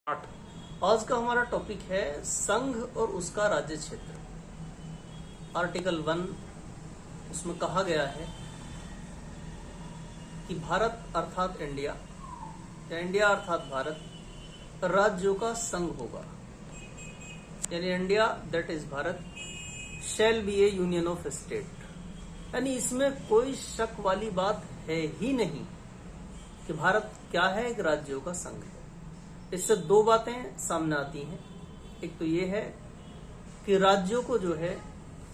आज का हमारा टॉपिक है संघ और उसका राज्य क्षेत्र। आर्टिकल 1 उसमें कहा गया है कि भारत अर्थात इंडिया या इंडिया अर्थात भारत राज्यों का संघ होगा, यानी India that is Bharat shall be A union of state. यानी इसमें कोई शक वाली बात है ही नहीं कि भारत क्या है, एक राज्यों का संघ है। इससे दो बातें सामने आती हैं। एक तो ये है कि राज्यों को जो है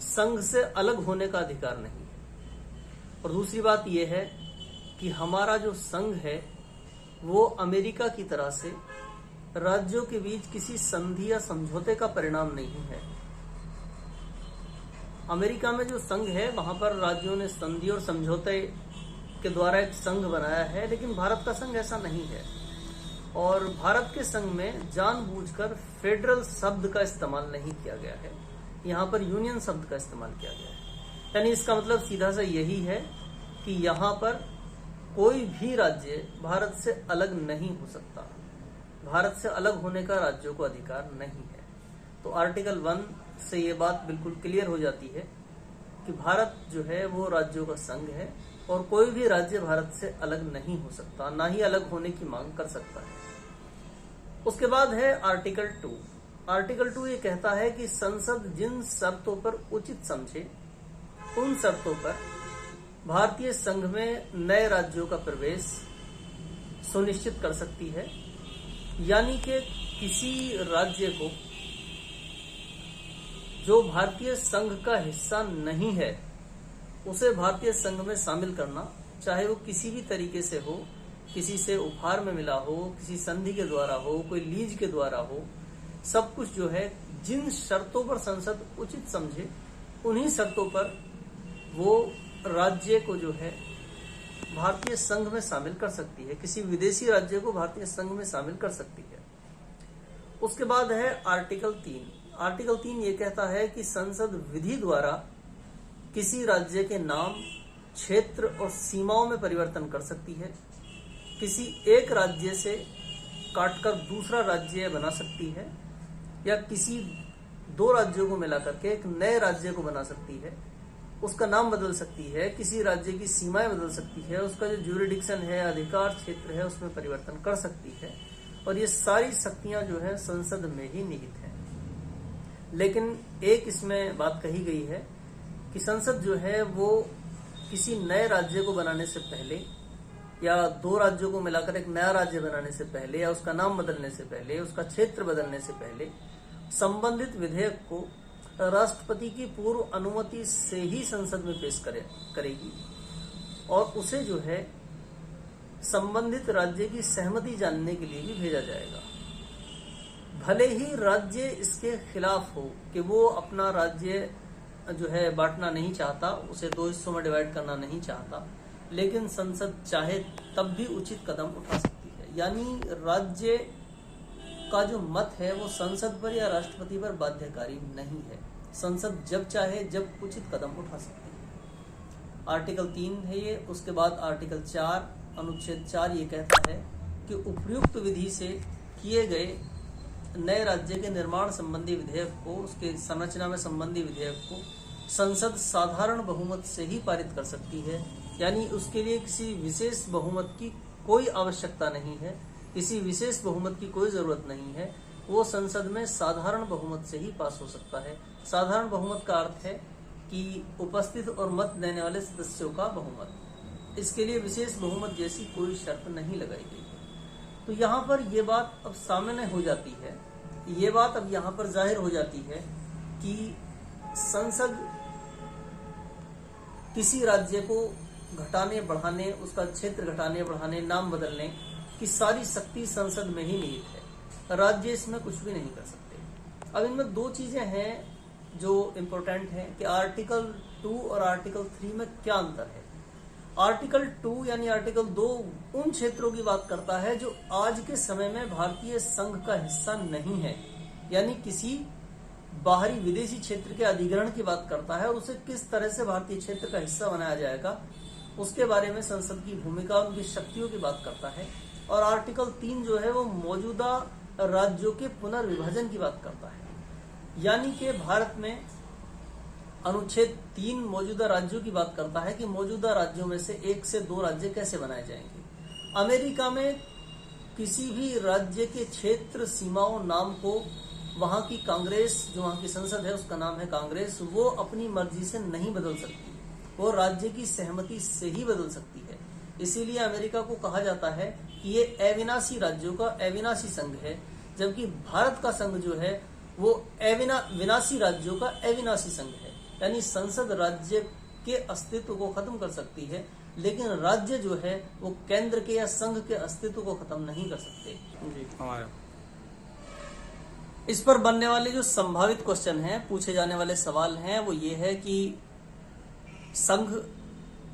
संघ से अलग होने का अधिकार नहीं, और दूसरी बात यह है कि हमारा जो संघ है वो अमेरिका की तरह से राज्यों के बीच किसी संधि या समझौते का परिणाम नहीं है। अमेरिका में जो संघ है वहां पर राज्यों ने संधि और समझौते के द्वारा एक संघ बनाया है, लेकिन भारत का संघ ऐसा नहीं है। और भारत के संघ में जानबूझकर फेडरल शब्द का इस्तेमाल नहीं किया गया है, यहाँ पर यूनियन शब्द का इस्तेमाल किया गया है। यानी इसका मतलब सीधा सा यही है कि यहाँ पर कोई भी राज्य भारत से अलग नहीं हो सकता, भारत से अलग होने का राज्यों को अधिकार नहीं है। तो आर्टिकल 1 से ये बात बिल्कुल क्लियर हो जाती है कि भारत जो है वो राज्यों का संघ है और कोई भी राज्य भारत से अलग नहीं हो सकता, ना ही अलग होने की मांग कर सकता है। उसके बाद है आर्टिकल 2। आर्टिकल 2 ये कहता है कि संसद जिन शर्तों पर उचित समझे उन शर्तों पर भारतीय संघ में नए राज्यों का प्रवेश सुनिश्चित कर सकती है। यानी कि किसी राज्य को जो भारतीय संघ का हिस्सा नहीं है उसे भारतीय संघ में शामिल करना, चाहे वो किसी भी तरीके से हो, किसी से उपहार में मिला हो, किसी संधि के द्वारा हो, कोई लीज के द्वारा हो, सब कुछ जो है जिन शर्तों पर संसद उचित समझे उन्हीं शर्तों पर वो राज्य को जो है भारतीय संघ में शामिल कर सकती है, किसी विदेशी राज्य को भारतीय संघ में शामिल कर सकती है। उसके बाद है आर्टिकल 3। आर्टिकल 3 ये कहता है कि संसद विधि द्वारा किसी राज्य के नाम, क्षेत्र और सीमाओं में परिवर्तन कर सकती है, किसी एक राज्य से काटकर दूसरा राज्य बना सकती है, या किसी दो राज्यों को मिलाकर के एक नए राज्य को बना सकती है, उसका नाम बदल सकती है, किसी राज्य की सीमाएं बदल सकती है, उसका जो ज्यूरिडिक्शन है, अधिकार क्षेत्र है, उसमें परिवर्तन कर सकती है। और ये सारी शक्तियां जो है संसद में ही निहित हैं। लेकिन एक इसमें बात कही गई है कि संसद जो है वो किसी नए राज्य को बनाने से पहले या दो राज्यों को मिलाकर एक नया राज्य बनाने से पहले या उसका नाम बदलने से पहले, उसका क्षेत्र बदलने से पहले संबंधित विधेयक को राष्ट्रपति की पूर्व अनुमति से ही संसद में पेश करेगी और उसे जो है संबंधित राज्य की सहमति जानने के लिए भी भेजा जाएगा। भले ही राज्य इसके खिलाफ हो कि वो अपना राज्य जो है बांटना नहीं चाहता, उसे दो हिस्सों में डिवाइड करना नहीं चाहता, लेकिन संसद चाहे तब भी उचित कदम उठा सकती है। यानी राज्य का जो मत है वो संसद पर या राष्ट्रपति पर बाध्यकारी नहीं है, संसद जब चाहे जब उचित कदम उठा सकती है। आर्टिकल 3 है ये। उसके बाद आर्टिकल 4 अनुच्छेद 4 ये कहता है कि उपयुक्त विधि से किए गए नए राज्य के निर्माण संबंधी विधेयक को, उसके संरचना में संबंधी विधेयक को संसद साधारण बहुमत से ही पारित कर सकती है। यानी उसके लिए किसी विशेष बहुमत की कोई आवश्यकता नहीं है, किसी विशेष बहुमत की कोई जरूरत नहीं है, वो संसद में साधारण बहुमत से ही पास हो सकता है। साधारण बहुमत का अर्थ है कि उपस्थित और मत देने वाले सदस्यों का बहुमत। इसके लिए विशेष बहुमत जैसी कोई शर्त नहीं लगाई गई। तो यहाँ पर ये बात अब सामने हो जाती है, ये बात अब यहाँ पर जाहिर हो जाती है कि संसद किसी राज्य को घटाने बढ़ाने, उसका क्षेत्र घटाने बढ़ाने, नाम बदलने की सारी शक्ति संसद में ही निहित है, राज्य इसमें कुछ भी नहीं कर सकते। अब इनमें दो चीजें हैं जो इम्पोर्टेंट हैं कि आर्टिकल 2 और आर्टिकल 3 में क्या अंतर है। आर्टिकल 2 यानी आर्टिकल 2 उन क्षेत्रों की बात करता है जो आज के समय में भारतीय संघ का हिस्सा नहीं है, यानी किसी बाहरी विदेशी क्षेत्र के अधिग्रहण की बात करता है और उसे किस तरह से भारतीय क्षेत्र का हिस्सा बनाया जाएगा उसके बारे में संसद की भूमिका, उनकी शक्तियों की बात करता है। और आर्टिकल 3 जो है वो मौजूदा राज्यों के पुनर्विभाजन की बात करता है। यानी कि भारत में अनुच्छेद 3 मौजूदा राज्यों की बात करता है कि मौजूदा राज्यों में से 1 से 2 राज्य कैसे बनाए जाएंगे। अमेरिका में किसी भी राज्य के क्षेत्र सीमाओं नाम को वहां की कांग्रेस, जो वहां की संसद है उसका नाम है कांग्रेस, वो अपनी मर्जी से नहीं बदल सकती, वो राज्य की सहमति से ही बदल सकती है। इसीलिए अमेरिका को कहा जाता है कि ये अविनाशी राज्यों का अविनाशी संघ है, जबकि भारत का संघ जो है वो विनाशी राज्यों का अविनाशी संघ है। यानी संसद राज्य के अस्तित्व को खत्म कर सकती है, लेकिन राज्य जो है वो केंद्र के या संघ के अस्तित्व को खत्म नहीं कर सकते। जी इस पर बनने वाले जो संभावित क्वेश्चन हैं, पूछे जाने वाले सवाल हैं, वो ये है कि संघ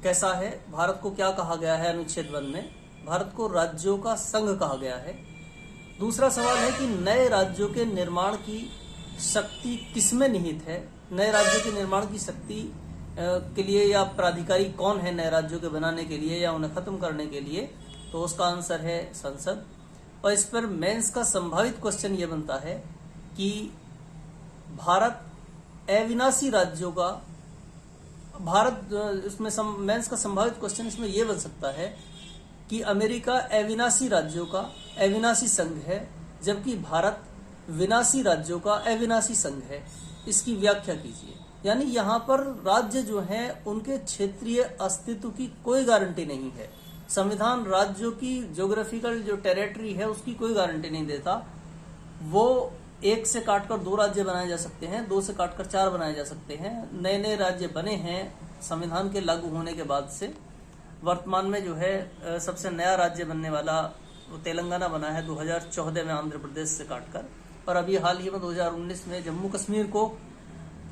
कैसा है, भारत को क्या कहा गया है अनुच्छेद 1 में, भारत को राज्यों का संघ कहा गया है। दूसरा सवाल है कि नए राज्यों के निर्माण की शक्ति किसमें निहित है, नए राज्यों के निर्माण की शक्ति के लिए या प्राधिकारी कौन है नए राज्यों के बनाने के लिए या उन्हें खत्म करने के लिए, तो उसका आंसर है संसद। और इस पर मेंस का संभावित क्वेश्चन ये बनता है कि भारत अविनाशी राज्यों का, इसमें मेंस का संभावित क्वेश्चन इसमें यह बन सकता है कि अमेरिका अविनाशी राज्यों का अविनाशी संघ है, जबकि भारत विनाशी राज्यों का अविनाशी संघ है। इसकी व्याख्या कीजिए। यानी यहाँ पर राज्य जो हैं उनके क्षेत्रीय अस्तित्व की कोई गारंटी नहीं है। संविधान राज्यों की ज्योग्राफिकल जो टेरिटरी है उसकी कोई गारंटी नहीं देता। वो 1 से काटकर 2 राज्य बनाए जा सकते हैं, 2 से काटकर 4 बनाए जा सकते हैं। नए नए राज्य बने हैं संविधान के लागू होने के बाद से। वर्तमान में जो है सबसे नया राज्य बनने वाला वो तेलंगाना बना है 2014 में आंध्र प्रदेश से काटकर, और अभी हाल ही में 2019 में जम्मू कश्मीर को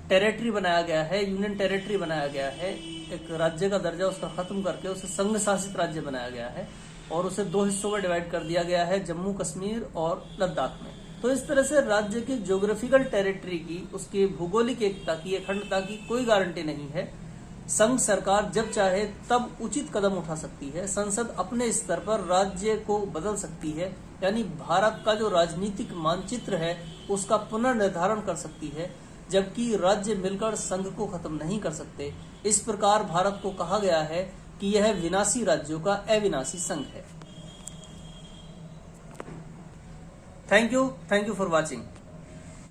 टेरिटरी बनाया गया है, यूनियन टेरिटरी बनाया गया है। एक राज्य का दर्जा उसका खत्म करके उसे संघ शासित राज्य बनाया गया है और उसे 2 हिस्सों में डिवाइड कर दिया गया है, जम्मू कश्मीर और लद्दाख में। तो इस तरह से राज्य की ज्योग्राफिकल टेरिटरी की, उसकी भौगोलिक एकता की, अखंडता की कोई गारंटी नहीं है। संघ सरकार जब चाहे तब उचित कदम उठा सकती है। संसद अपने स्तर पर राज्य को बदल सकती है, यानी भारत का जो राजनीतिक मानचित्र है उसका पुनर्निर्धारण कर सकती है, जबकि राज्य मिलकर संघ को खत्म नहीं कर सकते। इस प्रकार भारत को कहा गया है कि यह विनाशी राज्यों का अविनाशी संघ है। Thank you for watching.